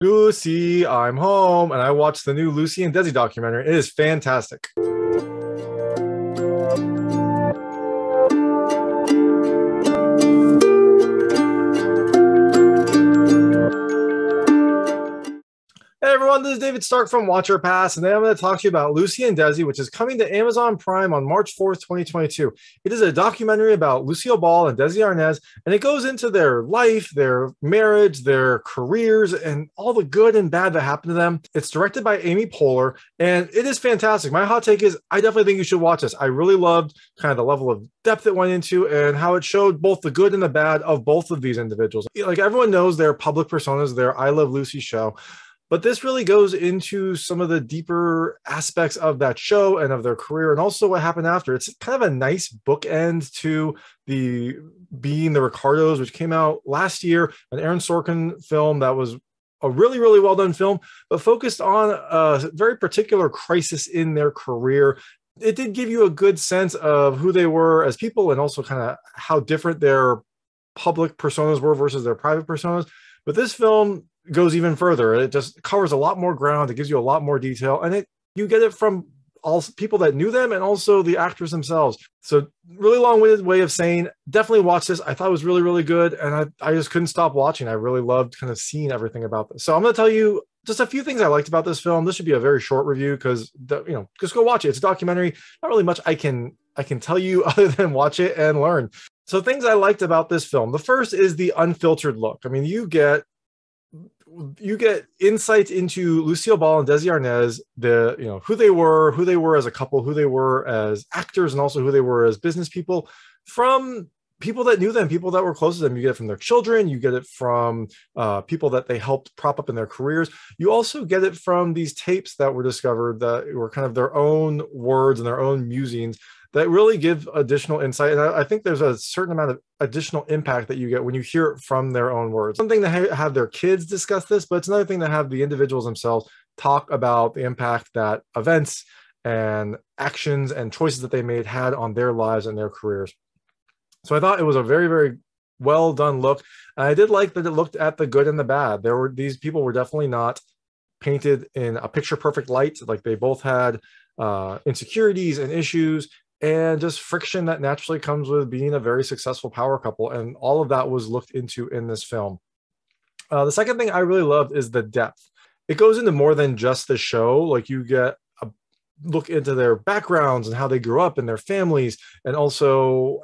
Lucy, I'm home, and I watched the new Lucy and Desi documentary. It is fantastic. Hey everyone, this is David Stark from Watcher Pass, and today I'm going to talk to you about Lucy and Desi, which is coming to Amazon Prime on March 4th, 2022. It is a documentary about Lucille Ball and Desi Arnaz, and it goes into their life, their marriage, their careers, and all the good and bad that happened to them. It's directed by Amy Poehler, and it is fantastic. My hot take is I definitely think you should watch this. I really loved kind of the level of depth it went into and how it showed both the good and the bad of both of these individuals. Like everyone knows their public personas, their I Love Lucy show. But this really goes into some of the deeper aspects of that show and of their career and also what happened after. It's kind of a nice bookend to the Being the Ricardos, which came out last year, an Aaron Sorkin film that was a really, really well done film, but focused on a very particular crisis in their career. It did give you a good sense of who they were as people and also kind of how different their public personas were versus their private personas. But this film goes even further. It just covers a lot more ground. It gives you a lot more detail, and you get it from all people that knew them and also the actors themselves. So really long-winded way of saying, definitely watch this. I thought it was really, really good, and I just couldn't stop watching. I really loved kind of seeing everything about this. So I'm going to tell you just a few things I liked about this film. This should be a very short review because, just go watch it. It's a documentary. Not really much I can tell you other than watch it and learn. So things I liked about this film. The first is the unfiltered look. I mean, you get insights into Lucille Ball and Desi Arnaz, who they were as a couple, who they were as actors, and also who they were as business people from people that knew them, people that were close to them. You get it from their children, you get it from people that they helped prop up in their careers. You also get it from these tapes that were discovered that were kind of their own words and their own musings that really give additional insight. And I think there's a certain amount of additional impact that you get when you hear it from their own words. One thing to have their kids discuss this, but it's another thing to have the individuals themselves talk about the impact that events and actions and choices that they made had on their lives and their careers. So I thought it was a very, very well done look. And I did like that it looked at the good and the bad. These people were definitely not painted in a picture perfect light. Like they both had insecurities and issues and just friction that naturally comes with being a very successful power couple. And all of that was looked into in this film. The second thing I really loved is the depth. It goes into more than just the show. Like you get a look into their backgrounds and how they grew up and their families, and also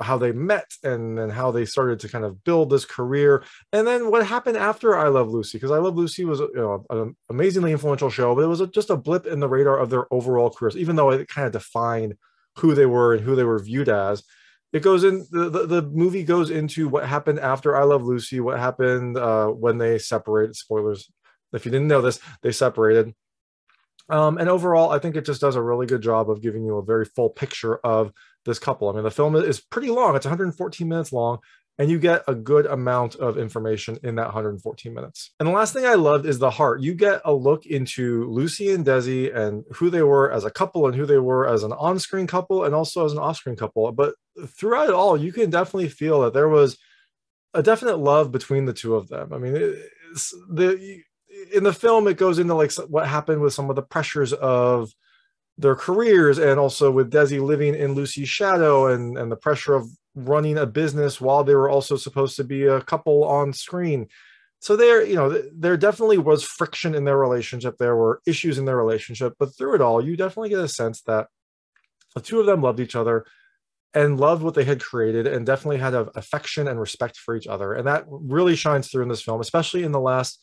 how they met and then how they started to kind of build this career, and then what happened after I Love Lucy, because I Love Lucy was an amazingly influential show, but it was just a blip in the radar of their overall careers, even though it kind of defined who they were and who they were viewed as. It goes in the movie goes into what happened after I Love Lucy, what happened when they separated. Spoilers if you didn't know this, they separated. And overall, I think it just does a really good job of giving you a very full picture of this couple. I mean, the film is pretty long. It's 114 minutes long, and you get a good amount of information in that 114 minutes. And the last thing I loved is the heart. You get a look into Lucy and Desi and who they were as a couple and who they were as an on-screen couple and also as an off-screen couple. But throughout it all, you can definitely feel that there was a definite love between the two of them. I mean, in the film, it goes into like what happened with some of the pressures of their careers, and also with Desi living in Lucy's shadow and the pressure of running a business while they were also supposed to be a couple on screen. So there definitely was friction in their relationship. There were issues in their relationship, but through it all, you definitely get a sense that the two of them loved each other and loved what they had created and definitely had an affection and respect for each other. And that really shines through in this film, especially in the last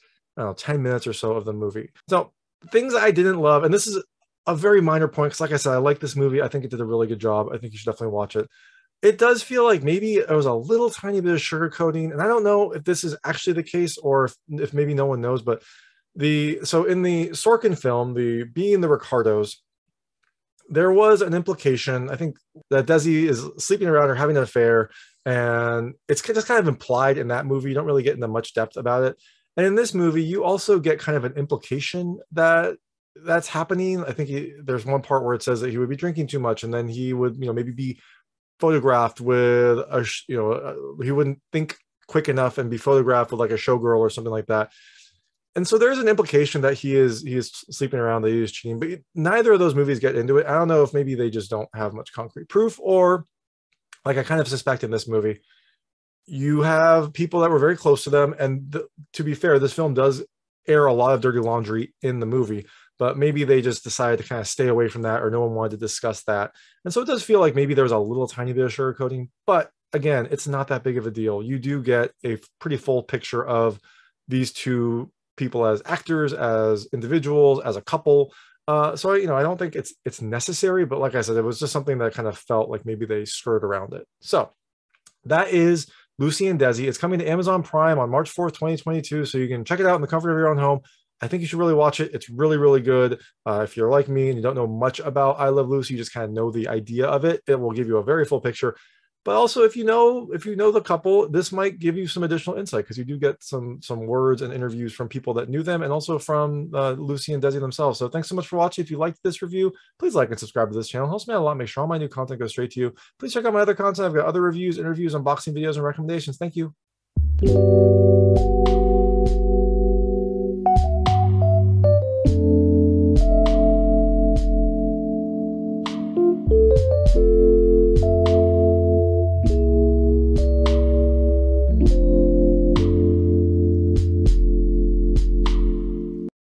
10 minutes or so of the movie. So things I didn't love, and this is a very minor point, because like I said, I like this movie. I think it did a really good job. I think you should definitely watch it. It does feel like maybe there was a little tiny bit of sugarcoating, and I don't know if this is actually the case or if maybe no one knows, but so in the Sorkin film, the Being the Ricardos, there was an implication, I think, that Desi is sleeping around or having an affair, and it's just kind of implied in that movie. You don't really get into much depth about it. And in this movie, you also get kind of an implication that that's happening. I think there's one part where it says that he would be drinking too much, and then he would, maybe be photographed with he wouldn't think quick enough and be photographed with like a showgirl or something like that. And so there's an implication that he is sleeping around, that he is cheating, but neither of those movies get into it. I don't know if maybe they just don't have much concrete proof, or like I kind of suspect in this movie, you have people that were very close to them. And to be fair, this film does air a lot of dirty laundry in the movie, but maybe they just decided to kind of stay away from that, or no one wanted to discuss that. And so it does feel like maybe there's a little tiny bit of sugarcoating, but again, it's not that big of a deal. You do get a pretty full picture of these two people as actors, as individuals, as a couple. So I don't think it's necessary, but like I said, it was just something that kind of felt like maybe they skirted around it. So that is Lucy and Desi. It's coming to Amazon Prime on March 4th, 2022. So you can check it out in the comfort of your own home. I think you should really watch it. It's really, really good. If you're like me and you don't know much about I Love Lucy, you just kind of know the idea of it. It will give you a very full picture. But also, if you know the couple, this might give you some additional insight, because you do get some words and interviews from people that knew them, and also from Lucy and Desi themselves. So thanks so much for watching. If you liked this review, please like and subscribe to this channel. It helps me out a lot. Make sure all my new content goes straight to you. Please check out my other content. I've got other reviews, interviews, unboxing videos, and recommendations. Thank you.